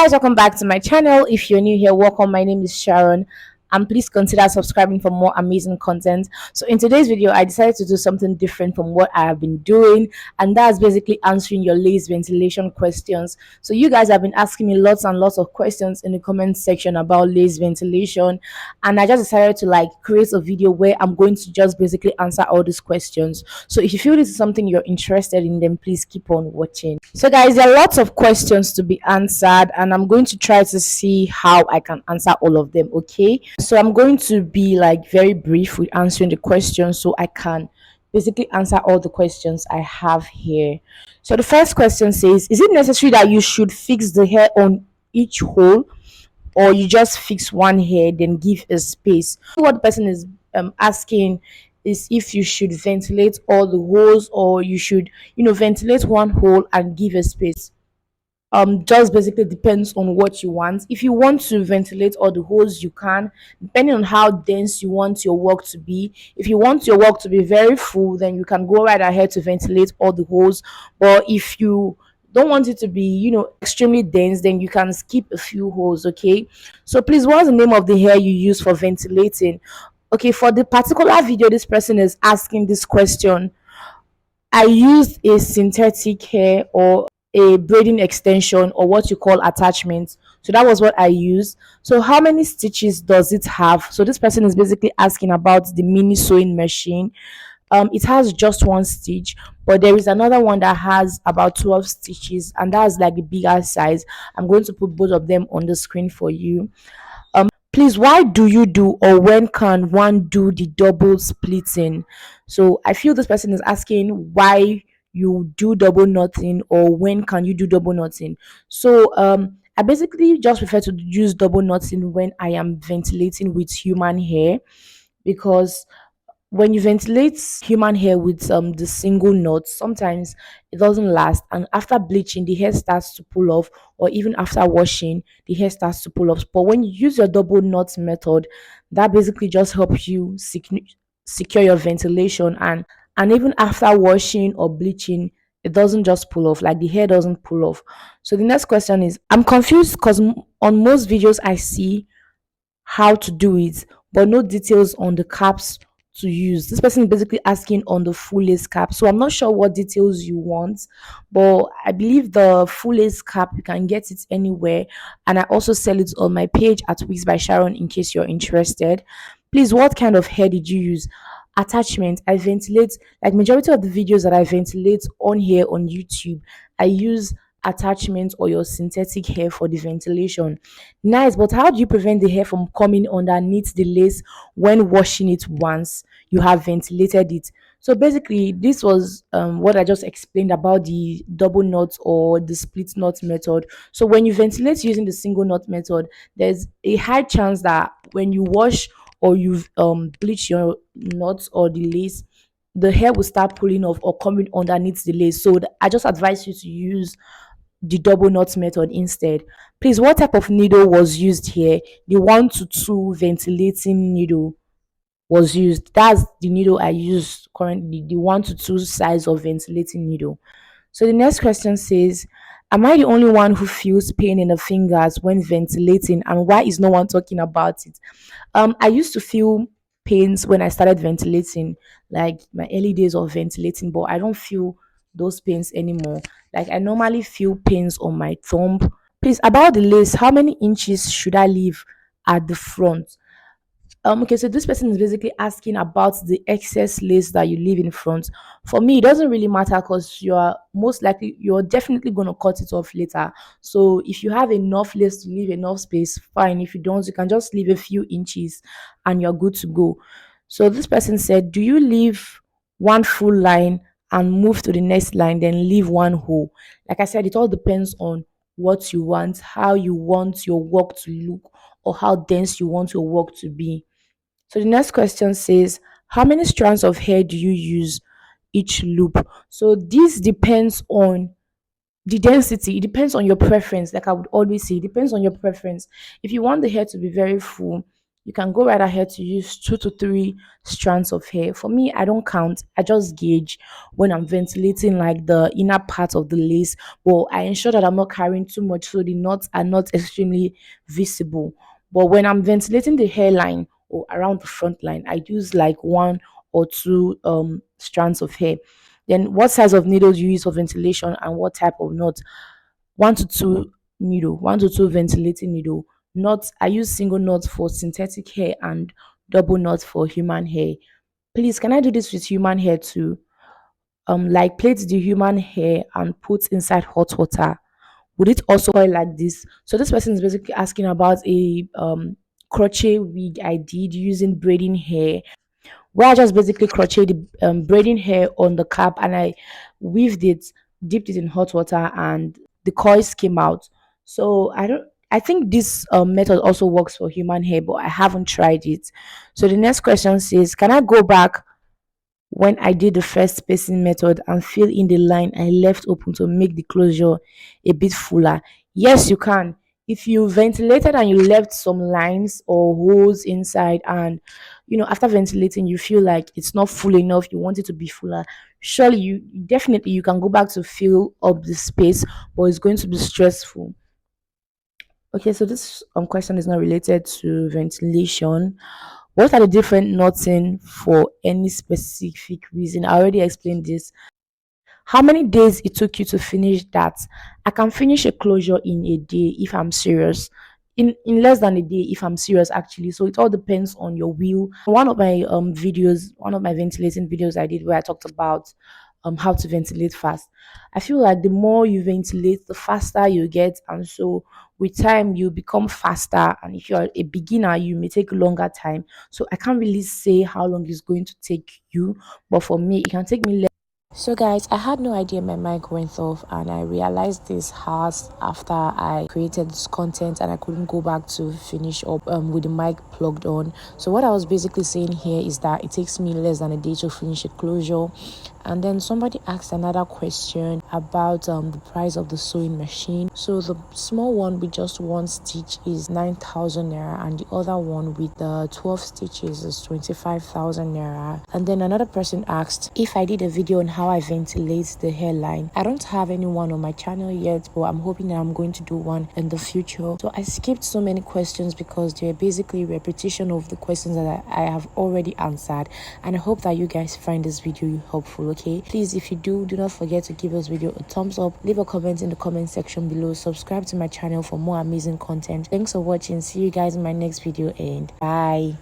Guys, welcome back to my channel. If you're new here, welcome. My name is Sharon, and please consider subscribing for more amazing content. So in today's video, I decided to do something different from what I have been doing, and that's basically answering your lace ventilation questions. So you guys have been asking me lots and lots of questions in the comment section about lace ventilation, and I just decided to create a video where I'm going to just basically answer all these questions. So if you feel this is something you're interested in, then please keep on watching. So guys, there are lots of questions to be answered, and I'm going to try to see how I can answer all of them. Okay, so I'm going to be very brief with answering the questions so I can basically answer all the questions I have here. So the first question says, is it necessary that you should fix the hair on each hole, or you just fix one hair then give a space? What the person is asking is if you should ventilate all the holes, or you should ventilate one hole and give a space. Just basically depends on what you want. If you want to ventilate all the holes, you can, depending on how dense you want your work to be. If you want your work to be very full, then you can go right ahead to ventilate all the holes. But if you don't want it to be extremely dense, then you can skip a few holes. Okay, so please, what's the name of the hair you use for ventilating? Okay, for the particular video this person is asking this question, I used a synthetic hair or a braiding extension, or what you call attachment. So that was what I used. So how many stitches does it have? So this person is basically asking about the mini sewing machine. It has just one stitch, but there is another one that has about 12 stitches, and that's like the bigger size. I'm going to put both of them on the screen for you. Please, why do you do, or when can one do the double splitting? So I feel this person is asking why you do double knotting, or when can you do double knotting. So I basically just prefer to use double knotting when I am ventilating with human hair, because when you ventilate human hair with the single knot, sometimes it doesn't last, and after bleaching the hair starts to pull off, or even after washing the hair starts to pull off. But when you use your double knot method, that basically just helps you secure your ventilation, and even after washing or bleaching, it doesn't just pull off, like the hair doesn't pull off. So the next question is, I'm confused because on most videos I see how to do it, but no details on the caps to use. This person is basically asking on the full lace cap. So I'm not sure what details you want, but I believe the full lace cap, you can get it anywhere. And I also sell it on my page at Wigs by Sharon in case you're interested. Please, what kind of hair did you use? Attachment. I ventilate, like majority of the videos that I ventilate on here on YouTube, I use attachment or your synthetic hair for the ventilation. Nice, but how do you prevent the hair from coming underneath the lace when washing it once you have ventilated it? So basically, this was what I just explained about the double knot or the split knot method. So when you ventilate using the single knot method, there's a high chance that when you wash or you bleach your knots or the lace, the hair will start pulling off or coming underneath the lace. So I just advise you to use the double knot method instead. Please, what type of needle was used here? The 1 to 2 ventilating needle was used. That's the needle I use currently, the 1 to 2 size of ventilating needle. So the next question says, am I the only one who feels pain in the fingers when ventilating, and why is no one talking about it? I used to feel pains when I started ventilating, like my early days of ventilating, but I don't feel those pains anymore. Like I normally feel pains on my thumb. Please, about the lace, how many inches should I leave at the front? Okay, so this person is basically asking about the excess lace that you leave in front. For me, it doesn't really matter because you're definitely going to cut it off later. So if you have enough lace to leave enough space, fine. If you don't, you can just leave a few inches and you're good to go. So this person said, do you leave one full line and move to the next line, then leave one hole? Like I said, it all depends on what you want, how you want your work to look, or how dense you want your work to be. So the next question says, how many strands of hair do you use each loop? So this depends on the density. It depends on your preference. Like I would always say, it depends on your preference. If you want the hair to be very full, You can go right ahead to use 2 to 3 strands of hair. For me, I don't count, I just gauge when I'm ventilating like the inner part of the lace, but I ensure that I'm not carrying too much so the knots are not extremely visible. But when I'm ventilating the hairline or around the front line, I use like 1 or 2 strands of hair. Then what size of needles you use for ventilation and what type of knot? 1 to 2 needle, 1 to 2 ventilating needle. Knots, I use single knots for synthetic hair and double knots for human hair. Please, can I do this with human hair too? Like plait the human hair and put inside hot water. Would it also oil like this? So this person is basically asking about a crochet wig I did using braiding hair, where I just basically crochet the braiding hair on the cap and I weaved it, dipped it in hot water, and the coils came out. So I don't. I think this method also works for human hair, but I haven't tried it. So the next question says, can I go back when I did the first spacing method and fill in the line I left open to make the closure a bit fuller? Yes, you can. If you ventilated and you left some lines or holes inside, and after ventilating you feel like it's not full enough, you want it to be fuller, surely you definitely you can go back to fill up the space, but it's going to be stressful. Okay, so this question is not related to ventilation. What are the different knotting for any specific reason? I already explained this. How many days it took you to finish that? I can finish a closure in a day if I'm serious. In less than a day if I'm serious actually. So it all depends on your will. One of my ventilating videos I did where I talked about how to ventilate fast. I feel like the more you ventilate, the faster you get, and so with time you become faster. And if you're a beginner, you may take longer time. So I can't really say how long it's going to take you, but for me, it can take me. So guys, I had no idea my mic went off, and I realized this hours after I created this content and I couldn't go back to finish up with the mic plugged on. So what I was basically saying here is that it takes me less than a day to finish a closure. And then somebody asked another question about the price of the sewing machine. So the small one with just 1 stitch is 9,000 naira, and the other one with the 12 stitches is 25,000 naira. And then another person asked if I did a video on how I ventilate the hairline. I don't have anyone on my channel yet, but I'm hoping that I'm going to do one in the future. So I skipped so many questions because they're basically repetition of the questions that I have already answered, and I hope that you guys find this video helpful. Okay, please, if you do not forget to give this video a thumbs up, leave a comment in the comment section below, subscribe to my channel for more amazing content. Thanks for watching. See you guys in my next video, and bye.